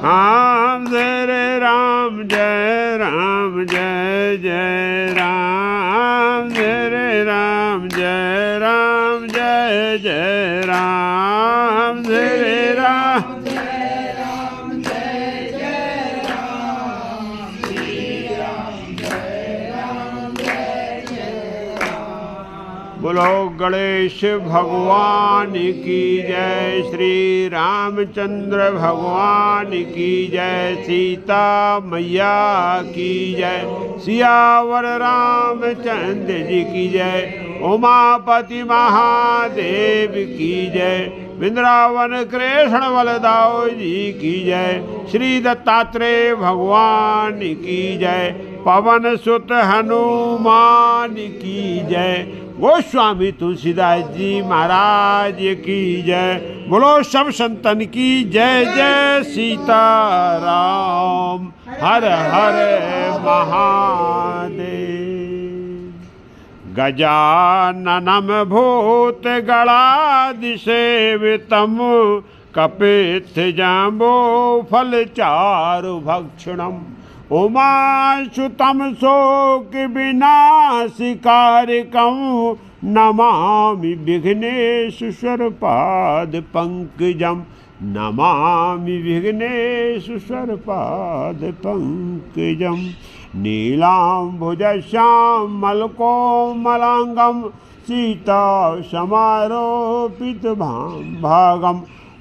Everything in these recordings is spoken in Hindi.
राम जय राम जय राम जय जय राम जय राम जय राम जय जय राम जय राम बोलो गणेश भगवान की जय, श्री रामचंद्र भगवान की जय, सीता मैया की जय, सियावर रामचंद्र जी की जय, उमापति महादेव की जय, वृंदावन कृष्ण बलदाव जी की जय, श्री दत्तात्रेय भगवान की जय, पवन सुत हनुमान की जय, गोस्वामी तुलसीदास जी महाराज की जय। बोलो सब संतन की जय जय सीताराम। हर हर महादेव। गजाननम भूत गणाधिसेवितम कपित्थ जाम्बो फल चारु भक्षणम उमाश्रुतम शोक विनाशिकारकम नमामि विघ्नेश्वर पाद पंकजम, नमामि विघ्नेश्वर पाद पंकजम। नीलाम्बुजश्यामल कोमलांगम सीता समारोपित भागम,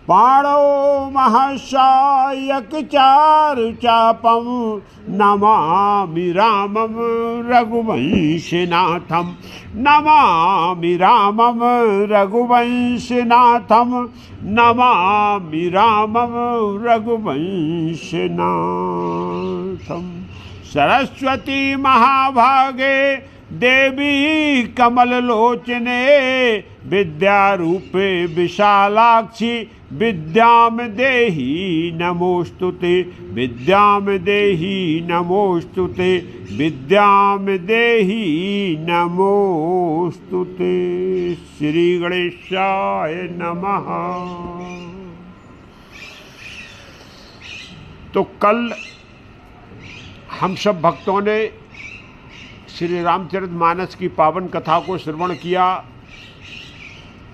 पाणो महाशायक चारु चापम नमामि रामम रघुवंशनाथम, नमामि रामम रघुवंशनाथम, नमामि रामम रघुवंशनाथम। सरस्वती महाभागे देवी कमललोचने विद्यारूपे विशालाक्षी विद्याम देहि नमोस्तुते, विद्याम देहि नमोस्तुते, विद्याम देहि नमोस्तुते। श्री गणेशाय नमः। तो कल हम सब भक्तों ने श्री रामचरितमानस की पावन कथा को श्रवण किया।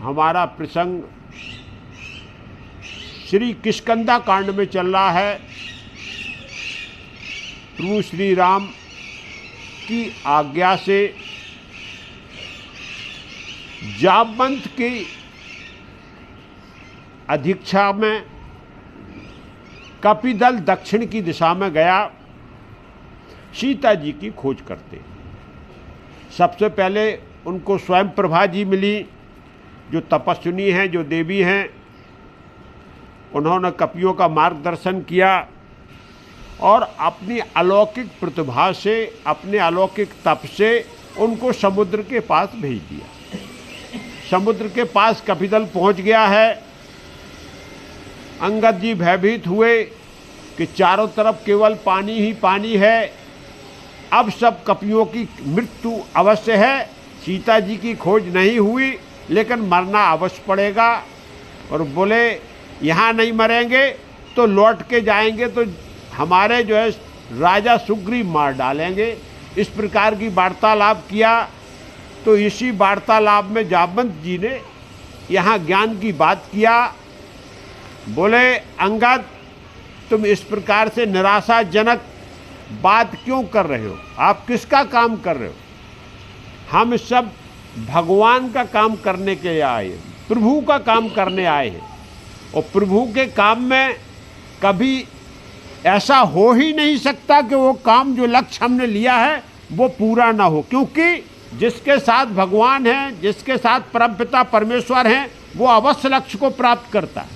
हमारा प्रसंग श्री किष्किंधा कांड में चल रहा है। प्रभु श्री राम की आज्ञा से जामवंत की अधीक्षा में कपिदल दक्षिण की दिशा में गया सीता जी की खोज करते। सबसे पहले उनको स्वयं प्रभा जी मिली, जो तपस्विनी हैं, जो देवी हैं। उन्होंने कपियों का मार्गदर्शन किया और अपनी अलौकिक प्रतिभा से, अपने अलौकिक तप से उनको समुद्र के पास भेज दिया। समुद्र के पास कपिदल पहुंच गया है। अंगद जी भयभीत हुए कि चारों तरफ केवल पानी ही पानी है, अब सब कपियों की मृत्यु अवश्य है। सीता जी की खोज नहीं हुई, लेकिन मरना अवश्य पड़ेगा। और बोले यहाँ नहीं मरेंगे तो लौट के जाएंगे तो हमारे जो है राजा सुग्रीव मार डालेंगे। इस प्रकार की वार्तालाप किया। तो इसी वार्तालाप में जामवंत जी ने यहाँ ज्ञान की बात किया। बोले अंगद, तुम इस प्रकार से निराशाजनक बात क्यों कर रहे हो? आप किसका काम कर रहे हो? हम सब भगवान का काम करने के लिए आए हैं, प्रभु का काम करने आए हैं। और प्रभु के काम में कभी ऐसा हो ही नहीं सकता कि वो काम जो लक्ष्य हमने लिया है वो पूरा ना हो, क्योंकि जिसके साथ भगवान हैं, जिसके साथ परमपिता परमेश्वर हैं, वो अवश्य लक्ष्य को प्राप्त करता है।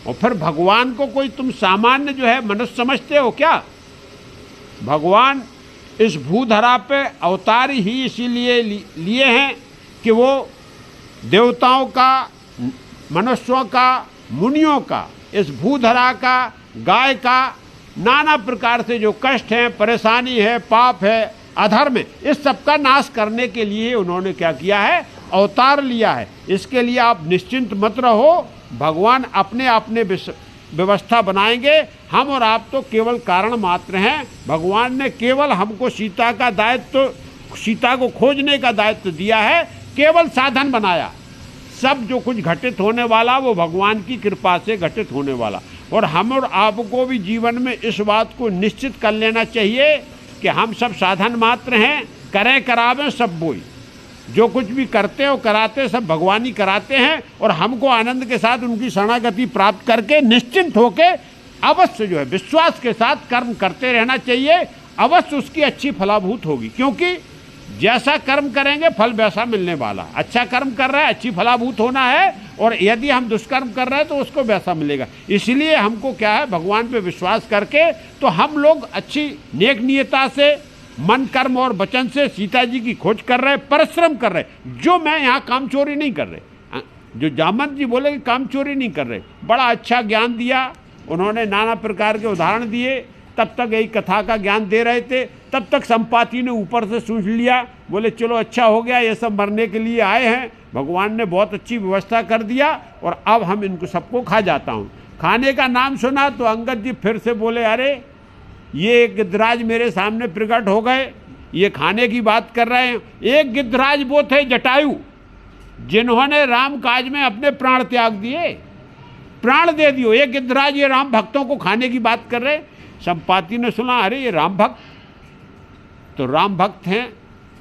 और फिर भगवान को कोई तुम सामान्य जो है मनुष्य समझते हो क्या? भगवान इस भूधरा पे अवतार ही इसीलिए लिए हैं कि वो देवताओं का, मनुष्यों का, मुनियों का, इस भूधरा का, गाय का, नाना प्रकार से जो कष्ट हैं, परेशानी है, पाप है, अधर्म है, इस सब का नाश करने के लिए उन्होंने क्या किया है? अवतार लिया है। इसके लिए आप निश्चिंत मत रहो। भगवान अपने अपने व्यवस्था बनाएंगे। हम और आप तो केवल कारण मात्र हैं। भगवान ने केवल हमको सीता का दायित्व, सीता को खोजने का दायित्व दिया है, केवल साधन बनाया। सब जो कुछ घटित होने वाला वो भगवान की कृपा से घटित होने वाला। और हम और आपको भी जीवन में इस बात को निश्चित कर लेना चाहिए कि हम सब साधन मात्र हैं, करें करावें सब बोई। जो कुछ भी करते और कराते सब भगवान ही कराते हैं, और हमको आनंद के साथ उनकी शरणागति प्राप्त करके निश्चिंत होके अवश्य जो है विश्वास के साथ कर्म करते रहना चाहिए। अवश्य उसकी अच्छी फलाभूत होगी, क्योंकि जैसा कर्म करेंगे फल वैसा मिलने वाला। अच्छा कर्म कर रहा है, अच्छी फलाभूत होना है, और यदि हम दुष्कर्म कर रहे हैं तो उसको वैसा मिलेगा। इसलिए हमको क्या है, भगवान पे विश्वास करके तो हम लोग अच्छी नेक नियता से, मन कर्म और वचन से सीता जी की खोज कर रहे, परिश्रम कर रहे। जो मैं यहाँ काम चोरी नहीं कर रहे, जो जामवंत जी बोले कि काम चोरी नहीं कर रहे, बड़ा अच्छा ज्ञान दिया उन्होंने, नाना प्रकार के उदाहरण दिए। तब तक यही कथा का ज्ञान दे रहे थे, तब तक संपाति ने ऊपर से सूझ लिया, बोले चलो अच्छा हो गया, ये सब मरने के लिए आए हैं, भगवान ने बहुत अच्छी व्यवस्था कर दिया, और अब हम इनको सबको खा जाता हूँ। खाने का नाम सुना तो अंगद जी फिर से बोले, अरे ये गिद्धराज मेरे सामने प्रकट हो गए, ये खाने की बात कर रहे हैं। एक गिद्धराज वो थे जटायु, जिन्होंने राम काज में अपने प्राण त्याग दिए, प्राण दे दियो। एक गिद्धराज ये राम भक्तों को खाने की बात कर रहे। संपाति ने सुना, अरे ये राम भक्त तो राम भक्त हैं,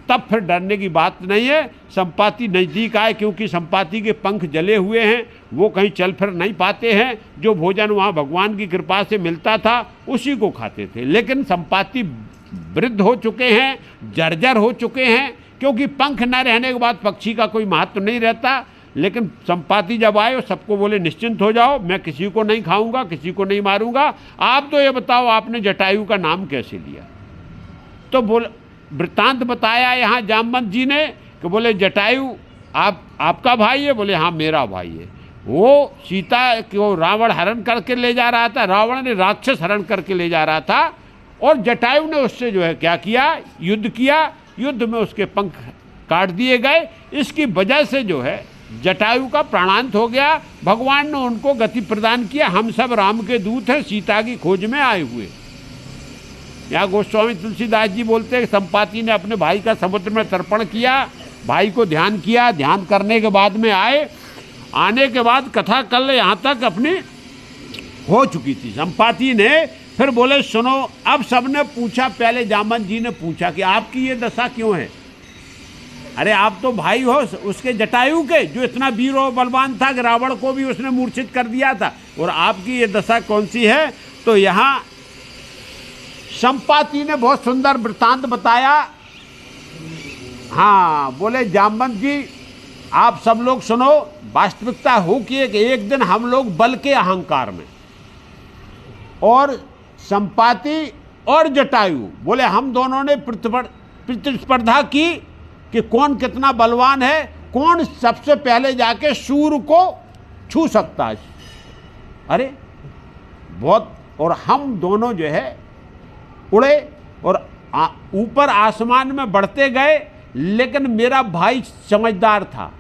तब फिर डरने की बात नहीं है। संपाति नज़दीक आए, क्योंकि संपाति के पंख जले हुए हैं, वो कहीं चल फिर नहीं पाते हैं। जो भोजन वहाँ भगवान की कृपा से मिलता था उसी को खाते थे। लेकिन संपाति वृद्ध हो चुके हैं, जर्जर हो चुके हैं, क्योंकि पंख न रहने के बाद पक्षी का कोई महत्व नहीं रहता। लेकिन संपाति जब आए और सबको बोले निश्चिंत हो जाओ, मैं किसी को नहीं खाऊंगा, किसी को नहीं मारूंगा। आप तो ये बताओ आपने जटायु का नाम कैसे लिया? तो बोले वृत्तांत बताया यहाँ जामवंत जी ने कि बोले जटायु आपका भाई है? बोले हाँ मेरा भाई है। वो सीता को रावण हरण करके ले जा रहा था, रावण ने राक्षस हरण करके ले जा रहा था, और जटायु ने उससे जो है क्या किया, युद्ध किया। युद्ध में उसके पंख काट दिए गए। इसकी वजह से जो है जटायु का प्राणांत हो गया। भगवान ने उनको गति प्रदान किया। हम सब राम के दूत हैं, सीता की खोज में आए हुए। यहाँ गोस्वामी तुलसीदास जी बोलते हैं, संपाति ने अपने भाई का समुद्र में तर्पण किया, भाई को ध्यान किया, ध्यान करने के बाद में आए, आने के बाद कथा कल यहाँ तक अपनी हो चुकी थी। संपाति ने फिर बोले सुनो, अब सबने पूछा, पहले जामवंत जी ने पूछा कि आपकी ये दशा क्यों है? अरे आप तो भाई हो उसके जटायु के, जो इतना वीर और बलवान था कि रावण को भी उसने मूर्छित कर दिया था, और आपकी ये दशा कौन सी है? तो यहाँ संपाति ने बहुत सुंदर वृत्तांत बताया। हाँ, बोले जामवंत जी आप सब लोग सुनो, वास्तविकता हो कि एक दिन हम लोग बल के अहंकार में, और संपाति और जटायु बोले हम दोनों ने प्रतिस्पर्धा की कि कौन कितना बलवान है, कौन सबसे पहले जाके सूर्य को छू सकता है। अरे बहुत, और हम दोनों जो है उड़े और ऊपर आसमान में बढ़ते गए, लेकिन मेरा भाई समझदार था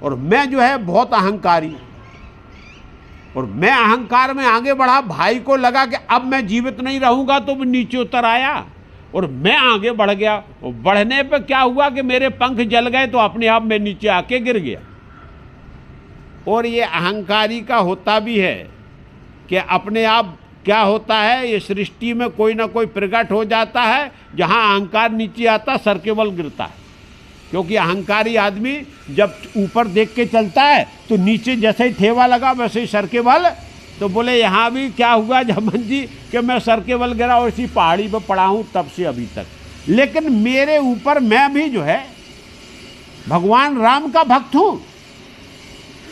और मैं जो है बहुत अहंकारी, और मैं अहंकार में आगे बढ़ा। भाई को लगा कि अब मैं जीवित नहीं रहूंगा, तो वो नीचे उतर आया और मैं आगे बढ़ गया। और बढ़ने पे क्या हुआ कि मेरे पंख जल गए, तो अपने आप में नीचे आके गिर गया। और ये अहंकारी का होता भी है कि अपने आप क्या होता है, ये सृष्टि में कोई ना कोई प्रकट हो जाता है, जहाँ अहंकार नीचे आता सर के बल गिरता है। क्योंकि अहंकारी आदमी जब ऊपर देख के चलता है तो नीचे जैसे ही ठेवा लगा वैसे ही सर के बल। तो बोले यहाँ भी क्या हुआ जामवंत जी कि मैं सर के बल गिरा और इसी पहाड़ी पर पड़ा हूँ तब से अभी तक। लेकिन मेरे ऊपर मैं भी जो है भगवान राम का भक्त हूँ।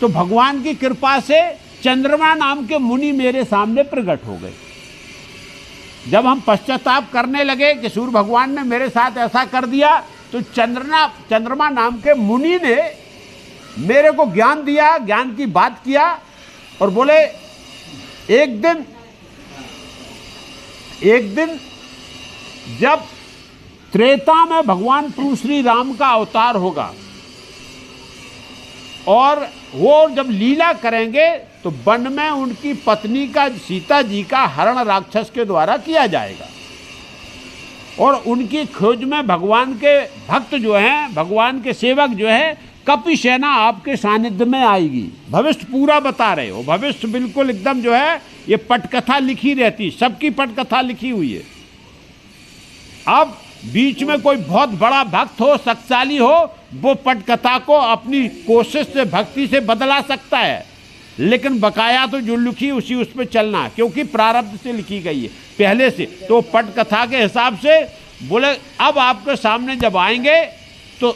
तो भगवान की कृपा से चंद्रमा नाम के मुनि मेरे सामने प्रकट हो गए। जब हम पश्चाताप करने लगे कि सूर्य भगवान ने मेरे साथ ऐसा कर दिया, तो चंद्रमा नाम के मुनि ने मेरे को ज्ञान दिया, ज्ञान की बात किया और बोले एक दिन जब त्रेता में भगवान प्रभु श्री राम का अवतार होगा और वो जब लीला करेंगे तो वन में उनकी पत्नी का, सीता जी का हरण राक्षस के द्वारा किया जाएगा और उनकी खोज में भगवान के भक्त जो हैं, भगवान के सेवक जो है, कपि सेना आपके सानिध्य में आएगी। भविष्य पूरा बता रहे हो, भविष्य बिल्कुल एकदम जो है, ये पटकथा लिखी रहती, सबकी पटकथा लिखी हुई है। अब बीच में कोई बहुत बड़ा भक्त हो, शक्तिशाली हो, वो पटकथा को अपनी कोशिश से, भक्ति से बदला सकता है, लेकिन बकाया तो जो लिखी उसी उस पर चलना, क्योंकि प्रारब्ध से लिखी गई है पहले से। तो पटकथा के हिसाब से बोले अब आपके सामने जब आएंगे तो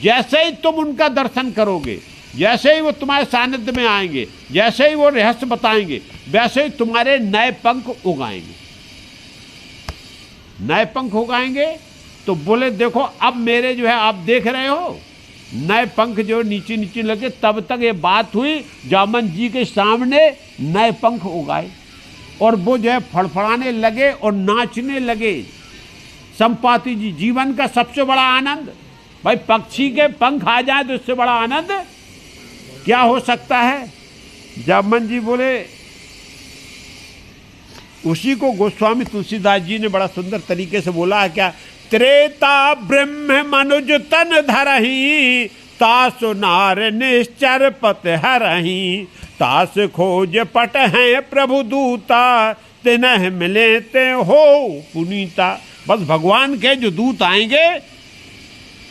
जैसे ही तुम उनका दर्शन करोगे, जैसे ही वो तुम्हारे सानिध्य में आएंगे, जैसे ही वो रहस्य बताएंगे, वैसे ही तुम्हारे नए पंख उगाएंगे। नए पंख उगाएंगे तो बोले देखो अब मेरे जो है आप देख रहे हो नए पंख जो नीचे नीचे लगे। तब तक ये बात हुई, जामन जी के सामने नए पंख उगाए और वो जो है फड़फड़ाने लगे और नाचने लगे। संपाति जी, जीवन का सबसे बड़ा आनंद, भाई पक्षी के पंख आ जाए तो इससे बड़ा आनंद क्या हो सकता है। जामन जी बोले, उसी को गोस्वामी तुलसीदास जी ने बड़ा सुंदर तरीके से बोला है क्या, त्रेता ब्रह्म मनुज तन धरही, तास नार निश्चर पत हरही, तास खोज पट हैं प्रभु दूता, तिनह मिले ते हो पुनीता। बस भगवान के जो दूत आएंगे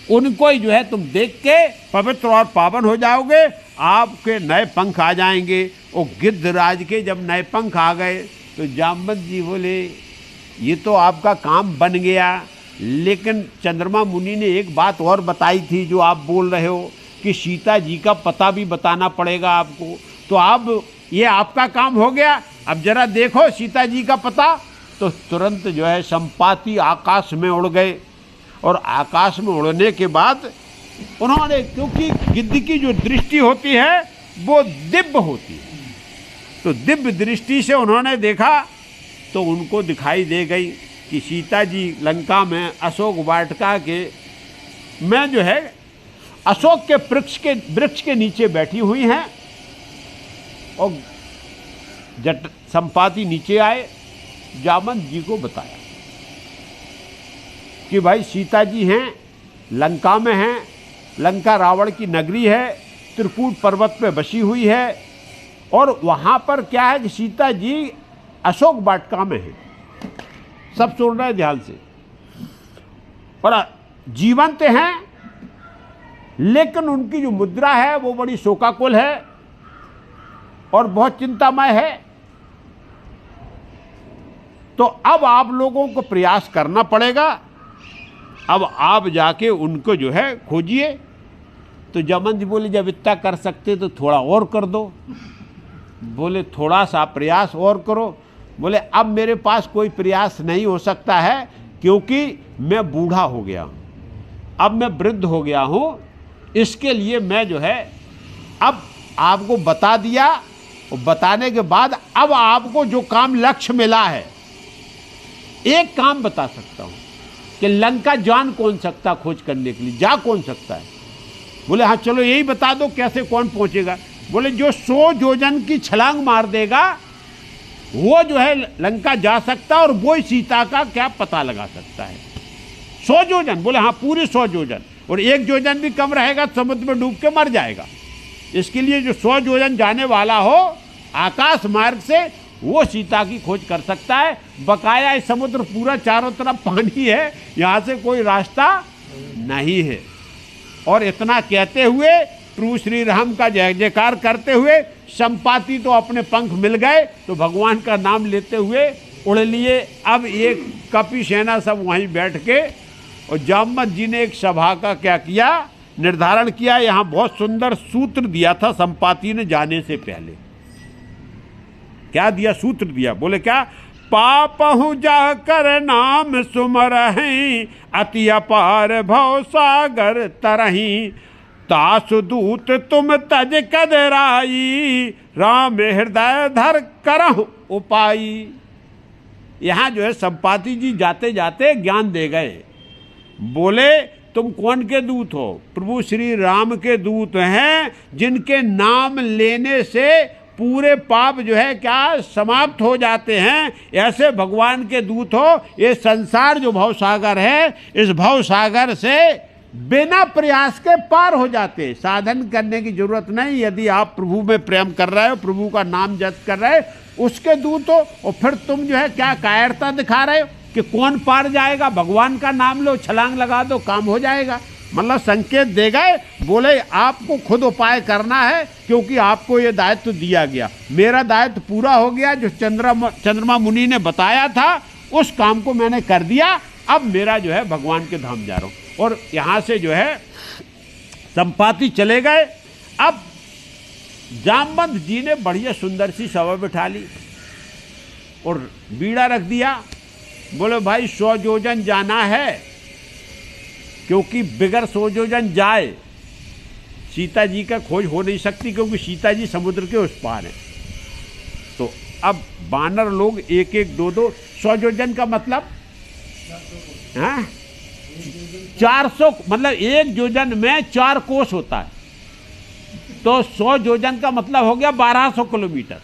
उनको ही जो है तुम देख के पवित्र और पावन हो जाओगे, आपके नए पंख आ जाएंगे। और गिद्धराज के जब नए पंख आ गए तो जामवंत जी बोले ये तो आपका काम बन गया, लेकिन चंद्रमा मुनि ने एक बात और बताई थी जो आप बोल रहे हो कि सीता जी का पता भी बताना पड़ेगा आपको। तो अब ये आपका काम हो गया, अब जरा देखो सीता जी का पता। तो तुरंत जो है संपाति आकाश में उड़ गए और आकाश में उड़ने के बाद उन्होंने, क्योंकि गिद्ध की जो दृष्टि होती है वो दिव्य होती है, तो दिव्य दृष्टि से उन्होंने देखा तो उनको दिखाई दे गई कि सीता जी लंका में अशोक वाटिका के में जो है अशोक के वृक्ष के नीचे बैठी हुई हैं। और संपाति नीचे आए, जामवंत जी को बताया कि भाई सीता जी हैं, लंका में हैं, लंका रावण की नगरी है, त्रिकूट पर्वत पे बसी हुई है और वहाँ पर क्या है कि सीता जी अशोक वाटिका में है। सब सुन रहे हैं ध्यान से, और जीवंत हैं, लेकिन उनकी जो मुद्रा है वो बड़ी शोकाकुल है और बहुत चिंतामय है। तो अब आप लोगों को प्रयास करना पड़ेगा, अब आप जाके उनको जो है खोजिए। तो जामवंत जी बोले जब इतना कर सकते तो थोड़ा और कर दो। बोले थोड़ा सा प्रयास और करो। बोले अब मेरे पास कोई प्रयास नहीं हो सकता है, क्योंकि मैं बूढ़ा हो गया हूँ, अब मैं वृद्ध हो गया हूँ, इसके लिए मैं जो है अब आपको बता दिया। और बताने के बाद अब आपको जो काम लक्ष्य मिला है, एक काम बता सकता हूँ कि लंका जान कौन सकता खोज करने के लिए, जा कौन सकता है। बोले हाँ चलो यही बता दो कैसे, कौन पहुँचेगा। बोले जो 100 योजन की छलांग मार देगा वो जो है लंका जा सकता है और वो ही सीता का क्या पता लगा सकता है। 100 योजन, बोले हाँ पूरी 100 योजन, और 1 योजन भी कम रहेगा समुद्र में डूब के मर जाएगा। इसके लिए जो 100 योजन जाने वाला हो आकाश मार्ग से, वो सीता की खोज कर सकता है। बकाया इस समुद्र पूरा चारों तरफ पानी है, यहाँ से कोई रास्ता नहीं है। और इतना कहते हुए प्रभु श्री राम का जय जयकार करते हुए संपाति तो अपने पंख मिल गए तो भगवान का नाम लेते हुए उड़ लिए। अब एक कपि सेना सब वहीं बैठ के, और जामवंत जी ने एक सभा का क्या किया, निर्धारण किया। यहाँ बहुत सुंदर सूत्र दिया था संपाति ने जाने से पहले। क्या दिया, सूत्र दिया। बोले क्या, पापहु जाकर नाम सुमरहि, अति अपार भव सागर तरहि, तासु दूत तुम तज कदराई, राम हृदय धर करहु उपाई। यहाँ जो है संपाति जी जाते जाते ज्ञान दे गए। बोले तुम कौन के दूत हो? प्रभु श्री राम के दूत हैं, जिनके नाम लेने से पूरे पाप जो है क्या समाप्त हो जाते हैं। ऐसे भगवान के दूत हो। ये संसार जो भवसागर है, इस भवसागर से बिना प्रयास के पार हो जाते। साधन करने की जरूरत नहीं। यदि आप प्रभु में प्रेम कर रहे हो, प्रभु का नाम जप कर रहे हो, उसके दूत हो। और फिर तुम जो है क्या कायरता दिखा रहे हो कि कौन पार जाएगा? भगवान का नाम लो, छलांग लगा दो, काम हो जाएगा। मतलब संकेत दे गए, बोले आपको खुद उपाय करना है, क्योंकि आपको ये दायित्व दिया गया। मेरा दायित्व पूरा हो गया। जो चंद्रमा मुनि ने बताया था, उस काम को मैंने कर दिया। अब मेरा जो है भगवान के धाम जा रहा हूँ। और यहाँ से जो है संपाति चले गए। अब जामवंत जी ने बढ़िया सुंदर सी सभा बिठा ली और बीड़ा रख दिया। बोले भाई 100 योजन जाना है, क्योंकि बिगर 100 योजन जाए सीता जी का खोज हो नहीं सकती, क्योंकि सीता जी समुद्र के उस पार है। तो अब बानर लोग 1-1, 2-2, 100 योजन का मतलब 400, मतलब 1 योजन में 4 कोस होता है। तो 100 योजन का मतलब हो गया 1200 किलोमीटर।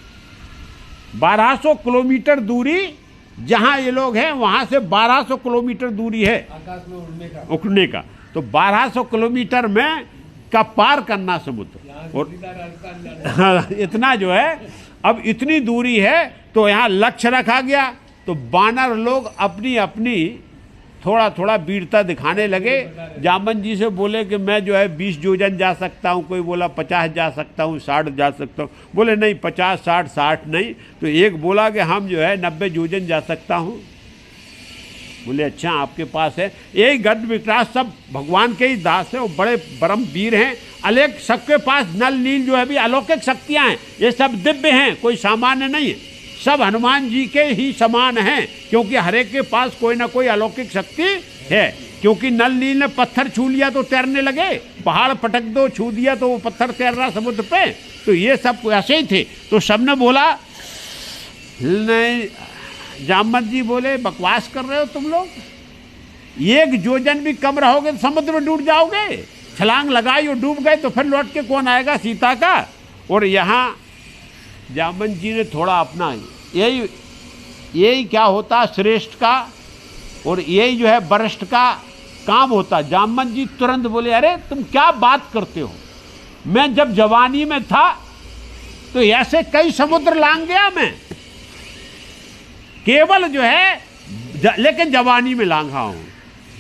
1200 किलोमीटर दूरी जहां ये लोग हैं, वहां से 1200 किलोमीटर दूरी है आकाश में उड़ने का। तो 1200 किलोमीटर में का पार करना समुद्र। और इतना जो है, अब इतनी दूरी है, तो यहाँ लक्ष्य रखा गया। तो बानर लोग अपनी अपनी थोड़ा थोड़ा वीरता दिखाने लगे। जामवंत जी से बोले कि मैं जो है 20 योजन जा सकता हूँ, कोई बोला 50 जा सकता हूँ, 60 जा सकता हूँ। बोले नहीं, 50, 60, 60 नहीं। तो एक बोला कि हम जो है 90 योजन जा सकता हूँ। बोले अच्छा आपके पास है। यही गद विक्रास सब भगवान के ही दास है, वो बड़े परम वीर हैं। अलेख सबके पास नल नील जो है भी अलौकिक शक्तियाँ हैं। ये सब दिव्य हैं, कोई सामान्य नहीं है। सब हनुमान जी के ही समान हैं, क्योंकि हर एक के पास कोई ना कोई अलौकिक शक्ति है। क्योंकि नल नील ने पत्थर छू लिया तो तैरने लगे, पहाड़ पटक दो, छू दिया तो वो पत्थर तैर रहा समुद्र पे। तो ये सब ऐसे ही थे। तो सबने बोला नहीं। जामवंत जी बोले बकवास कर रहे हो तुम लोग, 1 योजन भी कम रहोगे तो समुद्र में डूब जाओगे। छलांग लगाई और डूब गए तो फिर लौट के कौन आएगा सीता का? और यहाँ जामवंत जी ने थोड़ा अपना यही क्या होता श्रेष्ठ का और यही जो है वरिष्ठ का काम होता। जामवंत जी तुरंत बोले अरे तुम क्या बात करते हो, मैं जब जवानी में था तो ऐसे कई समुद्र लांग गया मैं, केवल जो है लेकिन जवानी में लांघा हूं।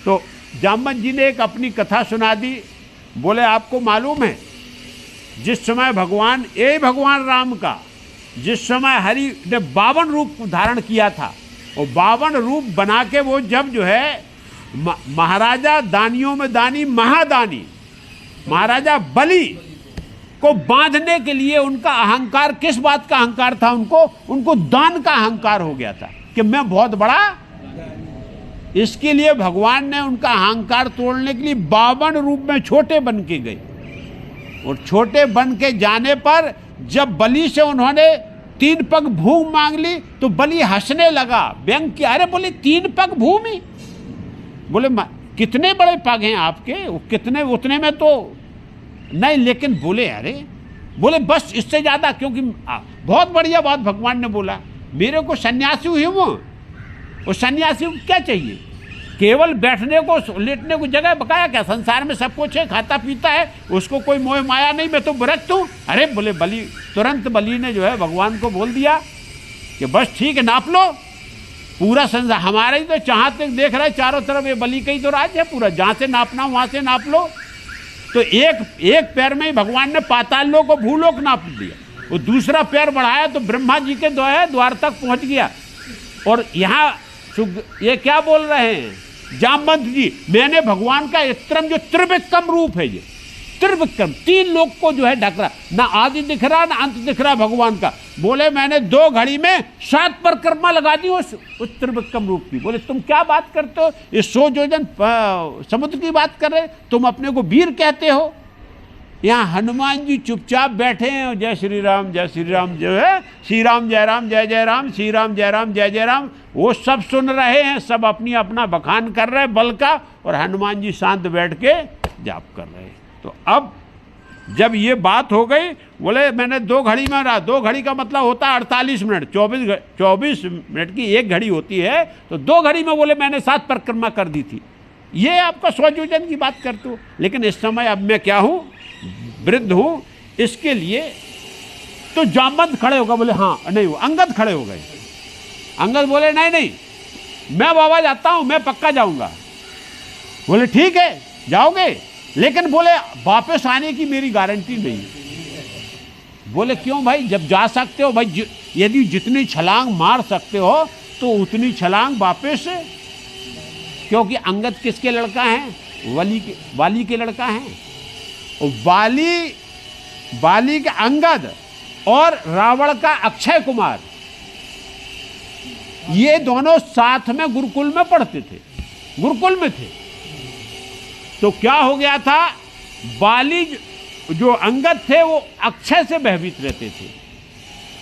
तो जामवंत जी ने एक अपनी कथा सुना दी। बोले आपको मालूम है जिस समय भगवान राम का जिस समय हरि ने 52 रूप धारण किया था, और 52 रूप बना के वो जब जो है महाराजा दानियों में दानी महादानी महाराजा बलि को बांधने के लिए, उनका अहंकार किस बात का अहंकार था? उनको दान का अहंकार हो गया था कि मैं बहुत बड़ा। इसके लिए भगवान ने उनका अहंकार तोड़ने के लिए 52 रूप में छोटे बन के गए। और छोटे बन के जाने पर जब बलि से उन्होंने 3 पग भूमि मांग ली तो बलि हंसने लगा, व्यंग किया। अरे बोले 3 पग भूमि? बोले कितने बड़े पग हैं आपके? कितने? उतने में तो नहीं। लेकिन बोले अरे बोले बस इससे ज्यादा, क्योंकि बहुत बढ़िया बात भगवान ने बोला। मेरे को सन्यासी हुई हूँ, और सन्यासी को क्या चाहिए? केवल बैठने को लेटने को जगह बकाया क्या? संसार में सब कुछ है, खाता पीता है, उसको कोई मोह माया नहीं, मैं तो विरक्त हूँ। अरे बोले बलि, तुरंत बलि ने जो है भगवान को बोल दिया कि बस ठीक है, नाप लो पूरा संसार हमारे ही तो चाहते देख रहे चारों तरफ, ये बलि का ही तो राज है पूरा, जहाँ से नापना वहाँ से नाप लो। तो एक पैर में ही भगवान ने पाताल लोक और भूलोक नाप दिया, और दूसरा पैर बढ़ाया तो ब्रह्मा जी के द्वार तक पहुँच गया। और यहाँ ये क्या बोल रहे हैं जामवंत जी, मैंने भगवान का इत्रम जो त्रिविक्रम रूप है, ये त्रिविक्रम 3 लोक को जो है ढक रहा, ना आदि दिख रहा ना अंत दिख रहा भगवान का। बोले मैंने 2 घड़ी में 7 परिक्रमा लगा दी उस त्रिविक्रम रूप की। बोले तुम क्या बात करते हो, ये 100 योजन समुद्र की बात कर रहे, तुम अपने को वीर कहते हो? यहाँ हनुमान जी चुपचाप बैठे हैं और जय श्री राम जो है, श्री राम जय राम जय जय राम, श्री राम जय जय राम, वो सब सुन रहे हैं, सब अपनी अपना बखान कर रहे हैं बल का, और हनुमान जी शांत बैठ के जाप कर रहे हैं। तो अब जब ये बात हो गई, बोले मैंने 2 घड़ी में रहा, 2 घड़ी का मतलब होता है 48 मिनट, 24 मिनट की 1 घड़ी होती है, तो 2 घड़ी में बोले मैंने 7 परिक्रमा कर दी थी। ये आपका स्वयोजन की बात करते हो, लेकिन इस समय अब मैं क्या हूँ, वृद्ध हूँ, इसके लिए तो जामवंत खड़े होगा, बोले हाँ नहीं, वो अंगद खड़े हो गए। अंगद बोले नहीं नहीं, मैं बाबा जाता हूँ, मैं पक्का जाऊँगा। बोले ठीक है जाओगे, लेकिन बोले वापस आने की मेरी गारंटी नहीं है। बोले क्यों भाई, जब जा सकते हो भाई, यदि जितनी छलांग मार सकते हो तो उतनी छलांग वापस, क्योंकि अंगद किसके लड़का हैं, वाली के लड़का हैं। और वाली के अंगद और रावण का अक्षय कुमार, ये दोनों साथ में गुरुकुल में पढ़ते थे, गुरुकुल में थे। तो क्या हो गया था, वाली जो अंगद थे वो अक्षय से भयभीत रहते थे।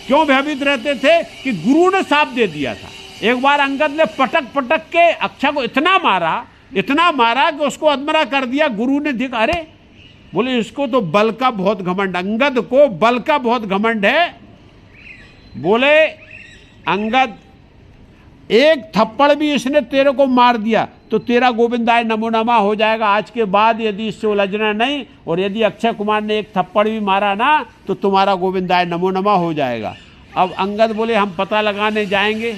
क्यों भयभीत रहते थे कि गुरु ने साप दे दिया था। एक बार अंगद ने पटक पटक के अक्षय को इतना मारा कि उसको अधमरा कर दिया। गुरु ने देखा, अरे बोले इसको तो बल का बहुत घमंड, अंगद को बल का बहुत घमंड है। बोले अंगद, एक थप्पड़ भी इसने तेरे को मार दिया तो तेरा गोविंदाय नमो नमः हो जाएगा। आज के बाद यदि इससे उलझना नहीं, और यदि अक्षय कुमार ने एक थप्पड़ भी मारा ना तो तुम्हारा गोविंदाय नमो नमः हो जाएगा। अब अंगद बोले हम पता लगाने जाएंगे,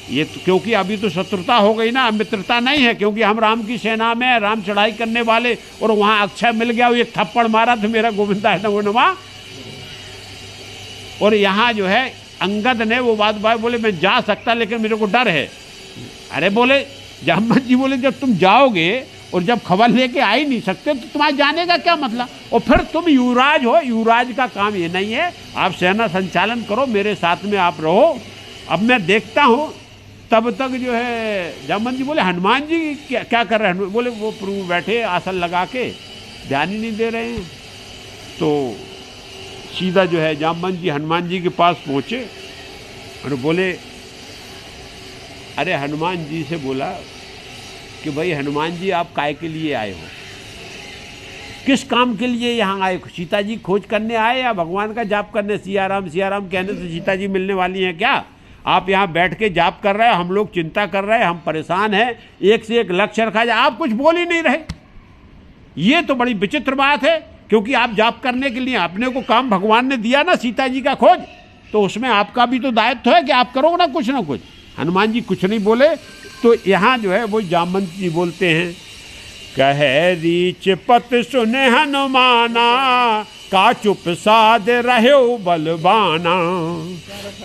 ये तो क्योंकि अभी तो शत्रुता हो गई ना, मित्रता नहीं है, क्योंकि हम राम की सेना में हैं, राम चढ़ाई करने वाले, और वहाँ अक्षय मिल गया, वो एक थप्पड़ मारा तो मेरा गोविंदाय नमो नमः। और यहाँ जो है अंगद ने वो बात बोले मैं जा सकता, लेकिन मेरे को डर है। अरे बोले जामवंत जी बोले जब तुम जाओगे और जब खबर लेके आ ही नहीं सकते तो तुम्हारे जाने का क्या मतलब, और फिर तुम युवराज हो, युवराज का काम ये नहीं है, आप सेना संचालन करो, मेरे साथ में आप रहो, अब मैं देखता हूँ। तब तक जो है जामवंत जी बोले हनुमान जी क्या कर रहे हैं, बोले वो प्रभु बैठे आसन लगा के ध्यान ही नहीं दे रहे हैं। तो सीधा जो है जामवंत जी हनुमान जी के पास पहुँचे और बोले, अरे हनुमान जी से बोला कि भाई हनुमान जी आप काय के लिए आए हो, किस काम के लिए यहाँ आए हो, सीता जी खोज करने आए या भगवान का जाप करने, सिया राम कहने से सीता जी मिलने वाली हैं क्या? आप यहाँ बैठ के जाप कर रहे हैं, हम लोग चिंता कर रहे हैं, हम परेशान हैं, एक से एक लक्ष्य रखा जाए, आप कुछ बोल ही नहीं रहे। ये तो बड़ी विचित्र बात है, क्योंकि आप जाप करने के लिए अपने को काम भगवान ने दिया ना, सीता जी का खोज, तो उसमें आपका भी तो दायित्व है कि आप करो ना कुछ ना कुछ। हनुमान जी कुछ नहीं बोले। तो यहाँ जो है वो जामवंत जी बोलते हैं, कहे रीच पत सुने हनुमाना, का चुप साध रहे बलवाना,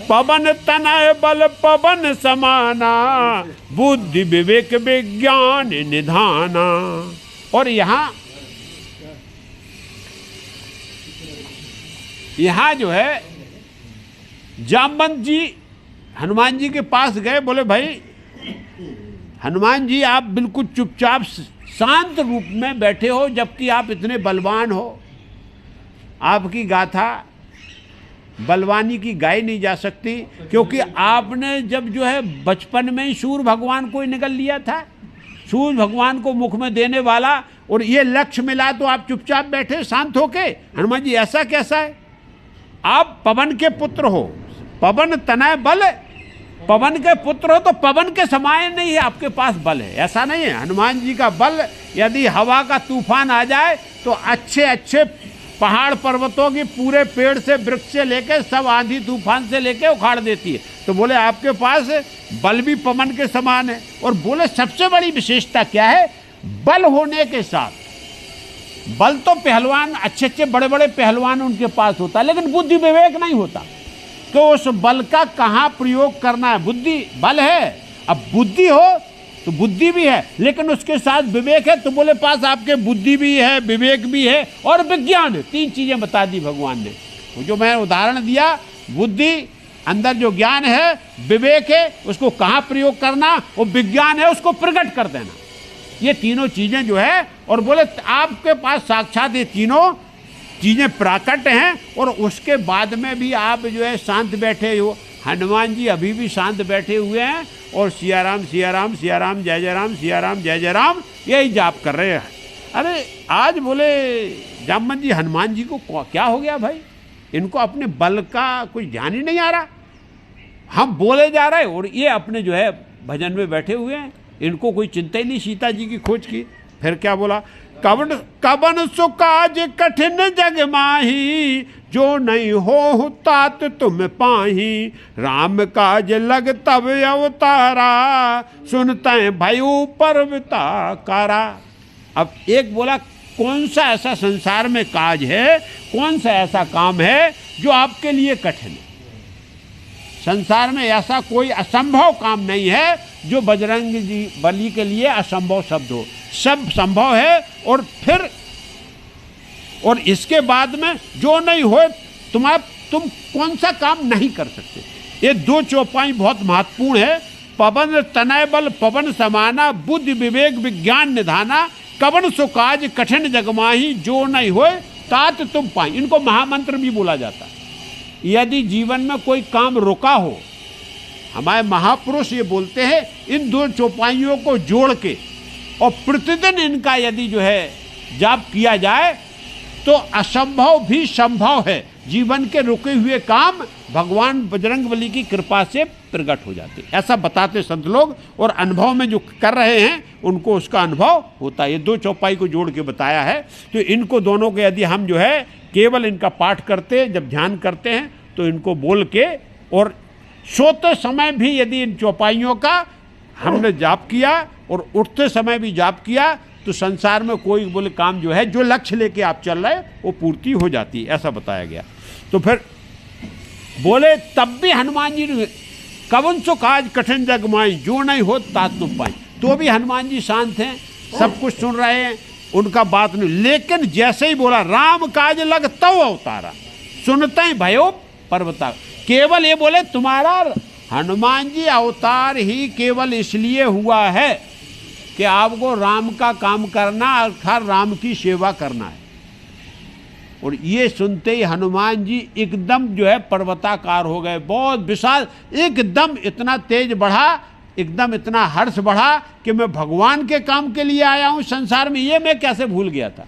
पवन तनय बल पवन समाना, बुद्धि विवेक विज्ञान निधाना। और यहाँ जो है जामवंत जी हनुमान जी के पास गए, बोले भाई हनुमान जी आप बिल्कुल चुपचाप शांत रूप में बैठे हो, जबकि आप इतने बलवान हो, आपकी गाथा बलवानी की गाई नहीं जा सकती, क्योंकि आपने जब जो है बचपन में ही सूर्य भगवान को ही निगल लिया था, सूर्य भगवान को मुख में देने वाला, और ये लक्ष्य मिला तो आप चुपचाप बैठे शांत होके। हनुमान जी ऐसा कैसा है, आप पवन के पुत्र हो, पवन तनय बल, पवन के पुत्र हो तो पवन के समान नहीं है आपके पास बल है, ऐसा नहीं है। हनुमान जी का बल, यदि हवा का तूफान आ जाए तो अच्छे अच्छे पहाड़ पर्वतों की, पूरे पेड़ से वृक्ष से लेके सब आंधी तूफान से लेके उखाड़ देती है। तो बोले आपके पास बल भी पवन के समान है। और बोले सबसे बड़ी विशेषता क्या है, बल होने के साथ, बल तो पहलवान अच्छे अच्छे बड़े बड़े पहलवान उनके पास होता है, लेकिन बुद्धि विवेक नहीं होता कि उस बल का कहाँ प्रयोग करना है। बुद्धि बल है, अब बुद्धि हो तो बुद्धि भी है, लेकिन उसके साथ विवेक है। तो बोले पास आपके बुद्धि भी है, विवेक भी है और विज्ञान है, 3 चीजें बता दी भगवान ने। वो जो मैं उदाहरण दिया, बुद्धि, अंदर जो ज्ञान है, विवेक है, उसको कहाँ प्रयोग करना, वो विज्ञान है, उसको प्रकट कर देना, ये तीनों चीजें जो है। और बोले आपके पास साक्षात ये तीनों चीज़ें प्राकट हैं और उसके बाद में भी आप जो है शांत बैठे हो। हनुमान जी अभी भी शांत बैठे हुए हैं और सिया राम सिया राम सिया राम जय जय राम सिया राम जय जय राम यही जाप कर रहे हैं। अरे आज बोले जामवंत जी हनुमान जी को क्या हो गया भाई, इनको अपने बल का कुछ ध्यान ही नहीं आ रहा। हम बोले जा रहे और ये अपने जो है भजन में बैठे हुए हैं, इनको कोई चिंता ही नहीं सीता जी की खोज की। फिर क्या बोला, कवन सुकाज कठिन जग माही, जो नहीं हो तात तुम पाही, राम काज लग तब अवतारा, सुनते भयु पर्वताकारा। अब एक बोला कौन सा ऐसा संसार में काज है, कौन सा ऐसा काम है जो आपके लिए कठिन है। संसार में ऐसा कोई असंभव काम नहीं है जो बजरंग जी बली के लिए असंभव शब्द हो, सब संभव है। और फिर और इसके बाद में जो नहीं हो तुम कौन सा काम नहीं कर सकते। ये दो चौपाई बहुत महत्वपूर्ण है। पवन तनय बल पवन समाना, बुद्धि विवेक विज्ञान निधाना, कवन सो काज कठिन जगमाही, जो नहीं होए तात तुम पाई। इनको महामंत्र भी बोला जाता है। यदि जीवन में कोई काम रुका हो, हमारे महापुरुष ये बोलते हैं इन दो चौपाइयों को जोड़ के और प्रतिदिन इनका यदि जो है जाप किया जाए तो असंभव भी संभव है। जीवन के रुके हुए काम भगवान बजरंगबली की कृपा से प्रकट हो जाते, ऐसा बताते संत लोग। और अनुभव में जो कर रहे हैं उनको उसका अनुभव होता है। ये दो चौपाई को जोड़ के बताया है। तो इनको दोनों के यदि हम जो है केवल इनका पाठ करते हैं, जब ध्यान करते हैं तो इनको बोल के और सोते समय भी यदि इन चौपाइयों का हमने जाप किया और उठते समय भी जाप किया तो संसार में कोई बोले काम जो है, जो लक्ष्य लेके आप चल रहे वो पूर्ति हो जाती है, ऐसा बताया गया। तो फिर बोले तब भी हनुमान जी ने कवन सो काज कठिन जग माई, जो नहीं हो तात तुम पाई। तो भी हनुमान जी शांत हैं, सब कुछ सुन रहे हैं, उनका बात नहीं। लेकिन जैसे ही बोला राम काज लग तव अवतारा, सुनते ही भयो पर्वता। केवल ये बोले तुम्हारा हनुमान जी अवतार ही केवल इसलिए हुआ है कि आपको राम का काम करना अर्थात राम की सेवा करना है। और ये सुनते ही हनुमान जी एकदम जो है पर्वताकार हो गए, बहुत विशाल, एकदम इतना तेज बढ़ा, एकदम इतना हर्ष बढ़ा कि मैं भगवान के काम के लिए आया हूँ संसार में, ये मैं कैसे भूल गया था।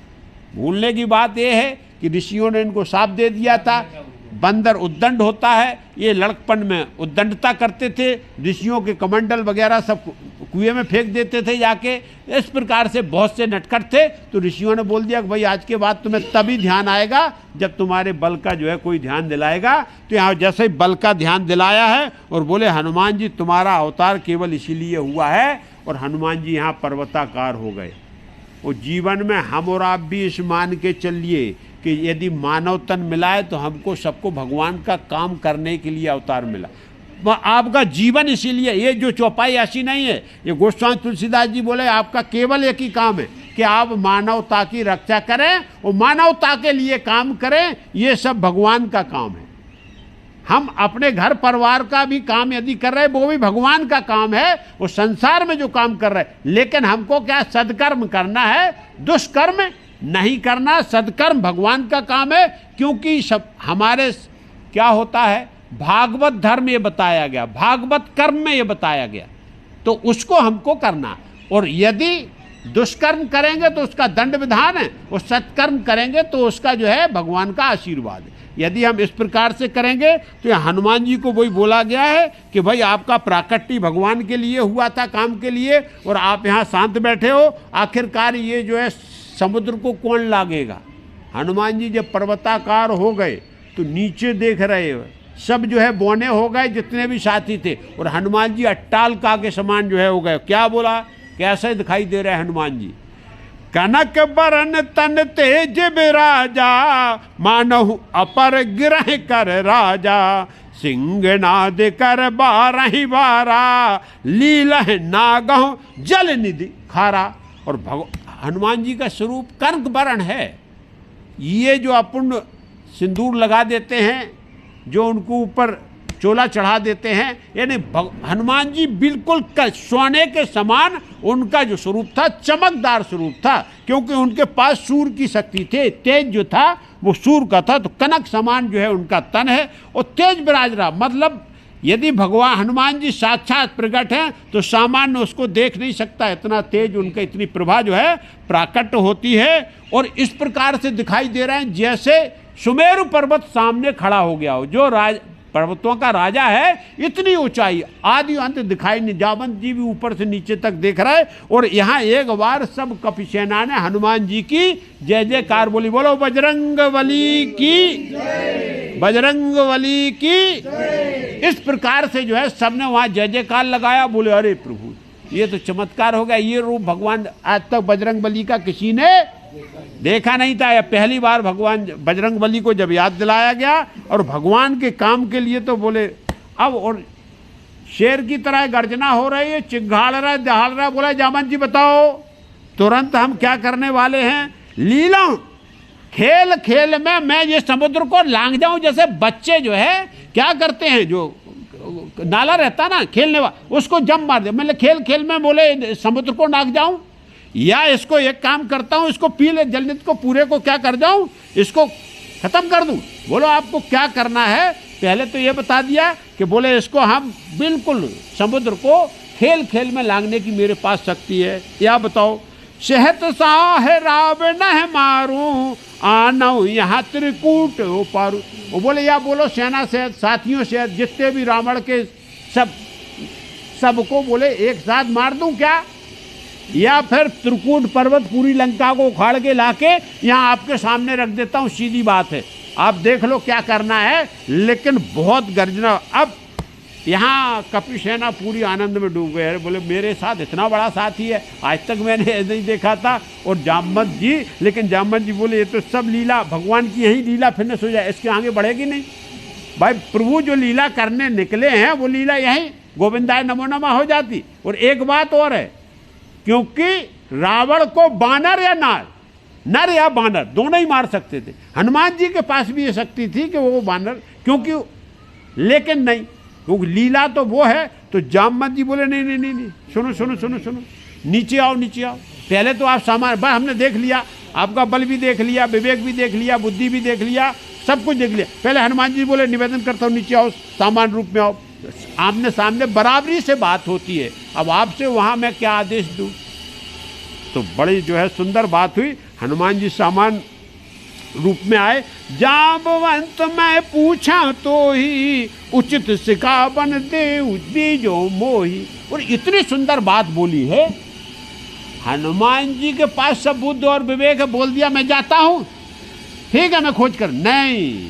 भूलने की बात ये है कि ऋषियों ने इनको शाप दे दिया था। बंदर उद्दंड होता है, ये लड़कपन में उद्दंडता करते थे, ऋषियों के कमंडल वगैरह सब कुएं में फेंक देते थे जाके। इस प्रकार से बहुत से नटखट थे। तो ऋषियों ने बोल दिया कि भाई आज के बाद तुम्हें तभी ध्यान आएगा जब तुम्हारे बल का जो है कोई ध्यान दिलाएगा। तो यहाँ जैसे ही बल का ध्यान दिलाया है और बोले हनुमान जी तुम्हारा अवतार केवल इसीलिए हुआ है, और हनुमान जी यहाँ पर्वताकार हो गए। और जीवन में हम और आप भी इस मान के चलिए कि यदि मानव तन मिला है तो हमको सबको भगवान का काम करने के लिए अवतार मिला। आपका जीवन इसीलिए, ये जो चौपाई ऐसी नहीं है, ये गोस्वामी तुलसीदास जी बोले आपका केवल एक ही काम है कि आप मानवता की रक्षा करें और मानवता के लिए काम करें। ये सब भगवान का काम है। हम अपने घर परिवार का भी काम यदि कर रहे हैं वो भी भगवान का काम है, वो संसार में जो काम कर रहे हैं। लेकिन हमको क्या सदकर्म करना है, दुष्कर्म नहीं करना। सदकर्म भगवान का काम है, क्योंकि सब हमारे क्या होता है, भागवत धर्म ये बताया गया, भागवत कर्म में ये बताया गया, तो उसको हमको करना। और यदि दुष्कर्म करेंगे तो उसका दंड विधान है, और सत्कर्म करेंगे तो उसका जो है भगवान का आशीर्वाद है। यदि हम इस प्रकार से करेंगे तो हनुमान जी को वही बोला गया है कि भाई आपका प्राकट्य भगवान के लिए हुआ था, काम के लिए, और आप यहाँ शांत बैठे हो। आखिरकार ये जो है समुद्र को कौन लागेगा। हनुमान जी जब पर्वताकार हो गए तो नीचे देख रहे हो, सब जो है बौने हो गए जितने भी साथी थे, और हनुमान जी अट्टालका के समान जो है हो गए। क्या बोला, कैसे दिखाई दे रहे हैं हनुमान जी। कनक बरन तन तेज बिराजा, मानहु अपर गिरह कर राजा, सिंह नाद कर बारहि बारा, लीलह नागह जल निधि खारा। और हनुमान जी का स्वरूप कनक बरन है। ये जो अपन सिंदूर लगा देते हैं, जो उनको ऊपर चोला चढ़ा देते हैं। यानी हनुमान जी बिल्कुल सोने के समान उनका जो स्वरूप था, चमकदार स्वरूप था, क्योंकि उनके पास सूर्य की शक्ति थी। तेज जो था वो सूर्य का था, तो कनक समान जो है उनका तन है और तेज विराज रहा। मतलब यदि भगवान हनुमान जी साक्षात प्रकट हैं तो सामान्य उसको देख नहीं सकता, इतना तेज उनका, इतनी प्रभा जो है प्राकट होती है। और इस प्रकार से दिखाई दे रहे हैं जैसे सुमेरु पर्वत सामने खड़ा हो गया हो। जो पर्वतों का राजा है, इतनी ऊंचाई, आदि अंत दिखाई नहीं। जामवंत जी भी ऊपर से नीचे तक देख रहा है। और यहाँ एक बार सब कपिसेना ने हनुमान जी की जय जयकार बोली। बोलो बजरंगबली की, बजरंगबली की। इस प्रकार से जो है सबने वहाँ जय जयकार लगाया। बोले अरे प्रभु, ये तो चमत्कार हो गया। ये रूप भगवान आज तक बजरंगबली का किसी ने देखा नहीं था। या पहली बार भगवान बजरंगबली को जब याद दिलाया गया और भगवान के काम के लिए, तो बोले अब, और शेर की तरह गर्जना हो रही है, चिंगाड़ रहा है, दहाड़ रहा है। बोला जामवंत जी बताओ तुरंत हम क्या करने वाले हैं। लीला खेल खेल में मैं ये समुद्र को लांघ जाऊं। जैसे बच्चे जो है क्या करते हैं, जो नाला रहता ना खेलने वाला, उसको जम मार दे। मतलब खेल खेल में बोले समुद्र को नाग जाऊं, या इसको एक काम करता हूं, इसको पी ले, जलनित को पूरे को क्या कर जाऊं, इसको खत्म कर दूं। बोलो आपको क्या करना है। पहले तो ये बता दिया कि बोले इसको हम बिल्कुल समुद्र को खेल खेल में लांघने की मेरे पास शक्ति है। या बताओ। सेहत साह रावण है मारूं, आनऊ यहाँ त्रिकूट पारू। वो बोले या बोलो सेना से, साथियों से, जितने भी रावण के सबको बोले एक साथ मार दूं क्या, या फिर त्रिकूट पर्वत पूरी लंका को उखाड़ के लाके यहाँ आपके सामने रख देता हूँ। सीधी बात है, आप देख लो क्या करना है। लेकिन बहुत गर्जना। अब यहाँ कपिसेना पूरी आनंद में डूब गए। बोले मेरे साथ इतना बड़ा साथी है, आज तक मैंने नहीं देखा था। और जामवंत जी, लेकिन जामवंत जी बोले ये तो सब लीला भगवान की, यही लीला फिनिश हो जाए, इसके आगे बढ़ेगी नहीं। भाई प्रभु जो लीला करने निकले हैं वो लीला यही गोविंदाय नमो नमः हो जाती। और एक बात और है, क्योंकि रावण को बानर या नर या बानर दोनों ही मार सकते थे। हनुमान जी के पास भी ये शक्ति थी कि वो बानर, क्योंकि लेकिन नहीं, क्योंकि लीला तो वो है। तो जामवंत जी बोले नहीं नहीं नहीं नहीं, सुनो सुनो सुनो सुनो, नीचे आओ नीचे आओ। पहले तो आप सामान, भाई हमने देख लिया, आपका बल भी देख लिया, विवेक भी देख लिया, बुद्धि भी देख लिया, सब कुछ देख लिया। पहले हनुमान जी बोले निवेदन करता हूँ नीचे आओ, सामान रूप में आओ। आमने सामने बराबरी से बात होती है। अब आपसे वहाँ मैं क्या आदेश दूँ। तो बड़ी जो है सुंदर बात हुई। हनुमान जी सामान रूप में आए। जाम्बवंत मैं पूछा तो ही, उचित सिखावन दे जो मोही। और इतनी सुंदर बात बोली है। हनुमान जी के पास सब बुद्धि और विवेक है। बोल दिया मैं जाता हूँ, ठीक है मैं खोज कर, नहीं,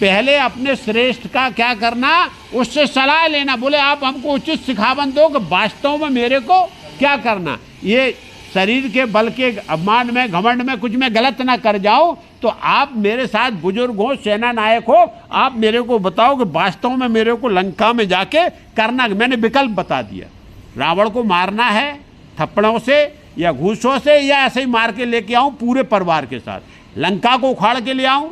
पहले अपने श्रेष्ठ का क्या करना, उससे सलाह लेना। बोले आप हमको उचित सिखावन दो कि वास्तव में मेरे को क्या करना। ये शरीर के बल के अभिमान में, घमंड में कुछ मैं गलत ना कर जाऊं, तो आप मेरे साथ बुजुर्ग हो, सेना नायक हो, आप मेरे को बताओ कि वास्तव में मेरे को लंका में जाके करना। मैंने विकल्प बता दिया, रावण को मारना है थप्पड़ों से या घूसों से, या ऐसे ही मार के लेके आऊं पूरे परिवार के साथ, लंका को उखाड़ के ले आऊं।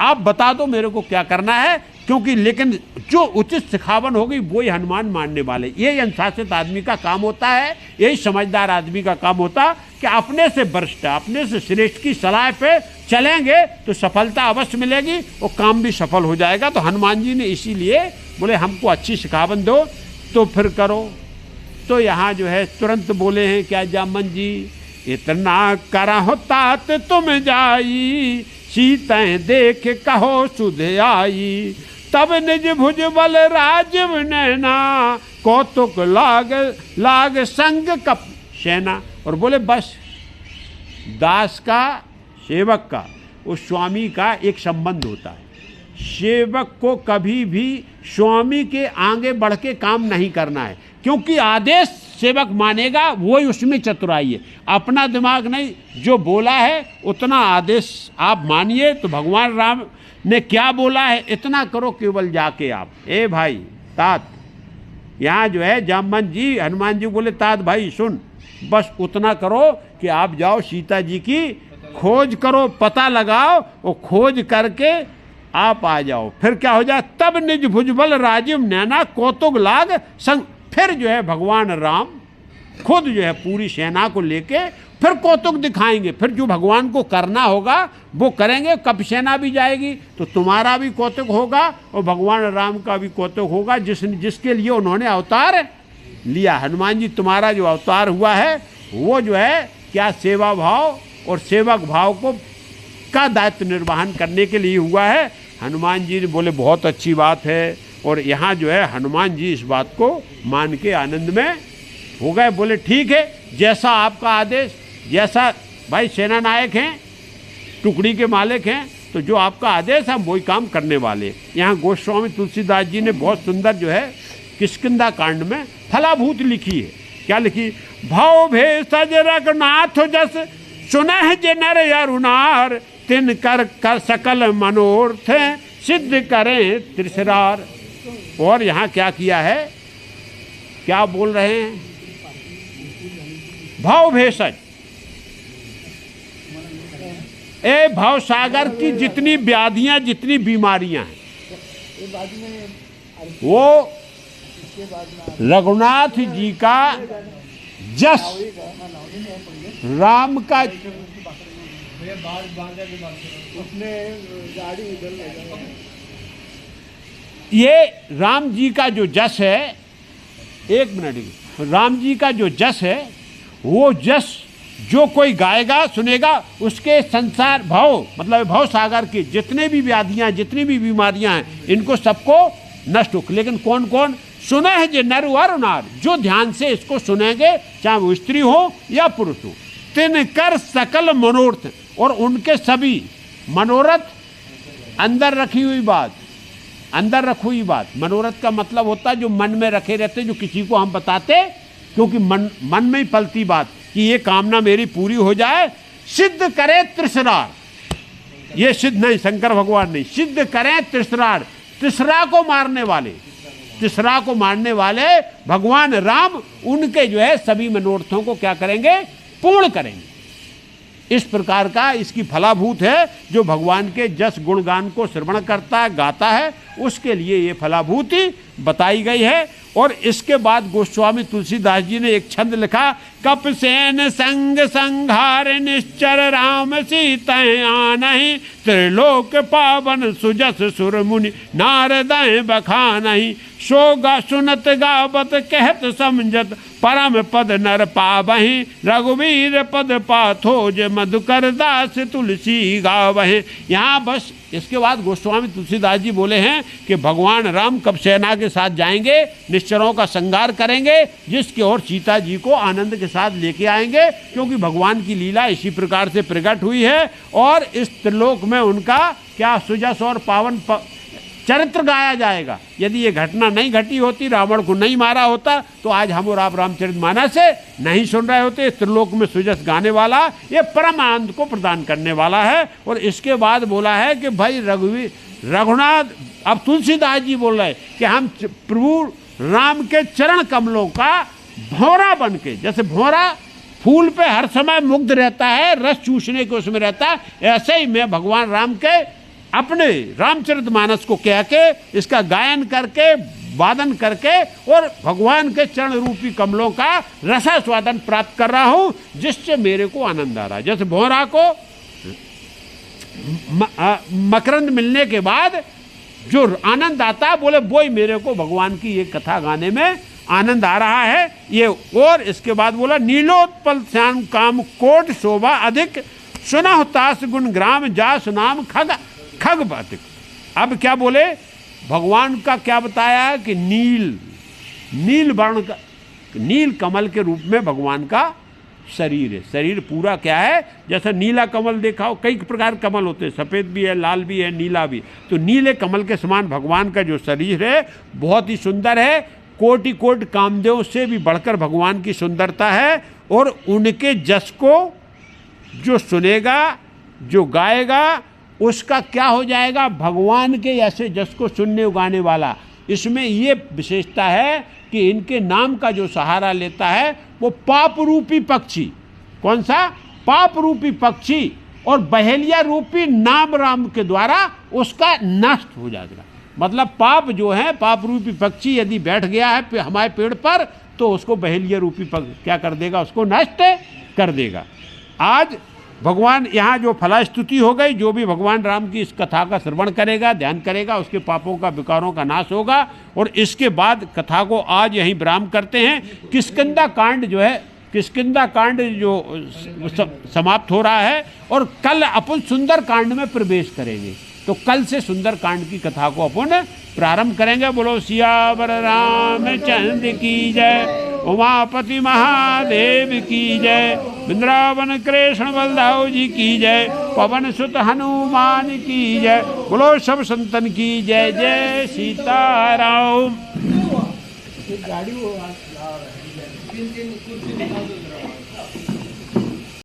आप बता दो मेरे को क्या करना है। क्योंकि लेकिन जो उचित सिखावन होगी वही हनुमान मानने वाले। यही अनुशासित आदमी का काम होता है, यही समझदार आदमी का काम होता कि अपने से वरिष्ठ, अपने से श्रेष्ठ की सलाह पे चलेंगे तो सफलता अवश्य मिलेगी और काम भी सफल हो जाएगा। तो हनुमान जी ने इसीलिए बोले हमको अच्छी सिखावन दो तो फिर करो। तो यहाँ जो है तुरंत बोले हैं क्या जामवंत जी, इतना करा हो तात तुम जाई, सीतें देख कहो सुध आई, तब निज भुज बल राजीव नैना, कौतुक लाग संग कप सेना। और बोले बस दास का, सेवक का, उस स्वामी का एक संबंध होता है। सेवक को कभी भी स्वामी के आगे बढ़ के काम नहीं करना है, क्योंकि आदेश सेवक मानेगा, वही उसमें चतुराई है। अपना दिमाग नहीं, जो बोला है उतना आदेश आप मानिए। तो भगवान राम ने क्या बोला है इतना करो, केवल जाके आप, ए भाई तात, यहाँ जो है जामवंत जी, हनुमान जी बोले तात भाई सुन, बस उतना करो कि आप जाओ सीता जी की खोज करो, पता लगाओ, और खोज करके आप आ जाओ। फिर क्या हो जाए, तब निज भुजबल राजीव नैना कौतुक लाग संग। फिर जो है भगवान राम खुद जो है पूरी सेना को लेके फिर कौतुक दिखाएंगे। फिर जो भगवान को करना होगा वो करेंगे। कब सेना भी जाएगी तो तुम्हारा भी कौतुक होगा और भगवान राम का भी कौतुक होगा, जिसके लिए उन्होंने अवतार लिया। हनुमान जी तुम्हारा जो अवतार हुआ है वो जो है क्या सेवा भाव और सेवक भाव को का दायित्व निर्वहन करने के लिए हुआ है। हनुमान जी ने बोले बहुत अच्छी बात है। और यहाँ जो है हनुमान जी इस बात को मान के आनंद में हो गए। बोले ठीक है, जैसा आपका आदेश, जैसा भाई सेना नायक हैं, टुकड़ी के मालिक हैं, तो जो आपका आदेश हम वही काम करने वाले। यहाँ गोस्वामी तुलसीदास जी ने बहुत सुंदर जो है किष्किंधा कांड में फलाभूत लिखी है। क्या लिखी, भाव भेषज रघुनाथ जस सुनह जे नर अरुणार, तिन कर सकल मनोरथ सिद्ध करें त्रिसरार। और यहाँ क्या किया है, क्या बोल रहे हैं, भाव भेषज, ए भाव सागर की जितनी व्याधियां जितनी बीमारियां हैं वो रघुनाथ जी का जस, राम का ये राम जी का जो जस है, एक मिनट, राम जी का जो जस है वो जस जो कोई गाएगा सुनेगा उसके संसार भाव मतलब भाव सागर की जितने भी व्याधियां जितनी भी बीमारियां हैं इनको सबको नष्ट हो। लेकिन कौन कौन सुना है, जो नर और नार, जो ध्यान से इसको सुनेंगे, चाहे वो स्त्री हो या पुरुष हो, तिन कर सकल मनोरथ, और उनके सभी मनोरथ, अंदर रखी हुई बात, अंदर रखी हुई बात, मनोरथ का मतलब होता है जो मन में रखे रहते, जो किसी को हम बताते, क्योंकि मन में ही पलती बात कि ये कामना मेरी पूरी हो जाए, सिद्ध करे त्रिसरार। ये सिद्ध नहीं, शंकर भगवान नहीं, सिद्ध करें त्रिसरार, तीसरा को मारने वाले, तीसरा को मारने वाले भगवान राम, उनके जो है सभी मनोरथों को क्या करेंगे, पूर्ण करेंगे। इस प्रकार का इसकी फलाभूत है। जो भगवान के जस गुणगान को श्रवण करता है, गाता है, उसके लिए ये फलाभूति बताई गई है। और इसके बाद गोस्वामी तुलसीदास जी ने एक छंद लिखा, कपसेन संग संघार निश्चर राम सीता आनहि, त्रिलोक पावन सुजस सुर मुनि नारद बखानहि, सोगा सुनत गावत कहत समझत परम पद नर पावहि, रघुवीर पद पाथोज मधुकर दास तुलसी गावहि। यहाँ बस इसके बाद गोस्वामी तुलसीदास जी बोले हैं कि भगवान राम कब सेना के साथ जाएंगे, निश्चरों का संहार करेंगे, जिसके और सीता जी को आनंद के साथ लेके आएंगे, क्योंकि भगवान की लीला इसी प्रकार से प्रकट हुई है। और इस त्रिलोक में उनका क्या सुजस और पावन चरित्र गाया जाएगा। यदि ये घटना नहीं घटी होती, रावण को नहीं मारा होता, तो आज हम और आप रामचरितमानस से नहीं सुन रहे होते। त्रिलोक में सुजस गाने वाला ये परम आनंद को प्रदान करने वाला है। और इसके बाद बोला है कि भाई रघुनाथ, अब तुलसीदास जी बोल रहे कि हम प्रभु राम के चरण कमलों का भौरा बन के, जैसे भौरा फूल पे हर समय मुग्ध रहता है, रस चूसने के उसमें रहता है, ऐसे ही मैं भगवान राम के अपने रामचरितमानस को कह के इसका गायन करके वादन करके और भगवान के चरण रूपी कमलों का रसास्वादन प्राप्त कर रहा हूं, जिससे मेरे को आनंद आ रहा है। जैसे भौरा को मकरंद मिलने के बाद जो आनंद आता है, बोले वो ही मेरे को भगवान की ये कथा गाने में आनंद आ रहा है ये। और इसके बाद बोला, नीलोत्पल श्याम काम कोट शोभा अधिक, सुना तास गुण ग्राम जास नाम खग बातिक। अब क्या बोले, भगवान का क्या बताया कि नील वर्ण का, नील कमल के रूप में भगवान का शरीर है। शरीर पूरा क्या है, जैसा नीला कमल देखा हो, कई प्रकार कमल होते हैं, सफ़ेद भी है, लाल भी है, नीला भी। तो नीले कमल के समान भगवान का जो शरीर है बहुत ही सुंदर है, कोटि कोटि कामदेव से भी बढ़कर भगवान की सुंदरता है। और उनके जस को जो सुनेगा, जो गाएगा, उसका क्या हो जाएगा, भगवान के ऐसे जस को सुनने उगाने वाला। इसमें ये विशेषता है कि इनके नाम का जो सहारा लेता है वो पाप रूपी पक्षी, कौन सा, पाप रूपी पक्षी और बहेलिया रूपी नाम राम के द्वारा उसका नष्ट हो जाएगा। मतलब पाप जो है, पाप रूपी पक्षी यदि बैठ गया है हमारे पेड़ पर, तो उसको बहेलिया रूपी क्या कर देगा, उसको नष्ट कर देगा। आज भगवान यहाँ जो फलास्तुति हो गई, जो भी भगवान राम की इस कथा का श्रवण करेगा, ध्यान करेगा, उसके पापों का विकारों का नाश होगा। और इसके बाद कथा को आज यहीं विराम करते हैं। किष्किंधा कांड जो है, किष्किंधा कांड जो समाप्त हो रहा है, और कल अपन सुंदर कांड में प्रवेश करेंगे। तो कल से सुंदर कांड की कथा को अपन प्रारंभ करेंगे। बोलो सियावर रामचंद्र की जय, उमापति महादेव की जय, वृंदावन कृष्ण बलदाऊ जी की जय, पवन सुत हनुमान की जय। बोलो सब संतन की जय। जय सीताराम। गाड़ी